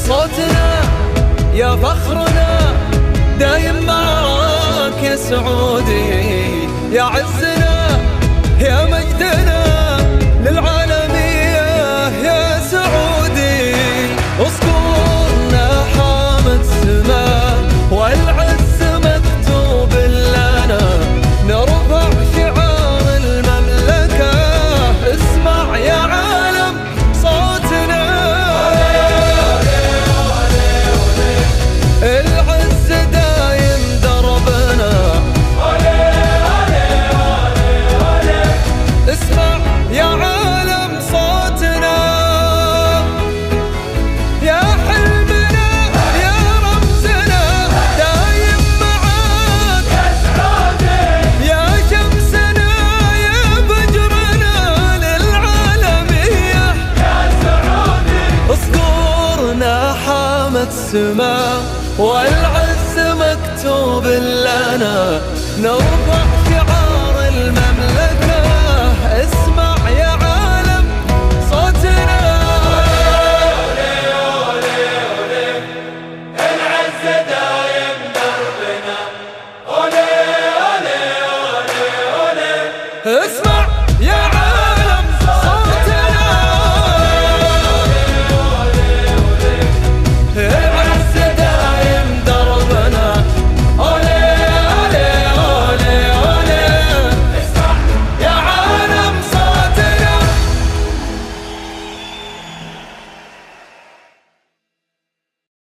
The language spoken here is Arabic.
صوتنا يا فخرنا، دايم معاك يا سعودي، يا عزنا يا مجدنا للعالمية يا سعودي. اذكرنا حامد السماء والعز مكتوب لنا، نرفع شعار المملكة، اسمع يا عالم صوتنا. العز دايم دربنا، اسمع يا عالم صوتنا. يا حلمنا يا رمزنا، دايم معاك يا سعودي، يا شمسنا يا فجرنا للعالمية يا سعودي. اذكرنا حامد السماء والعز مكتوب لنا، نرفع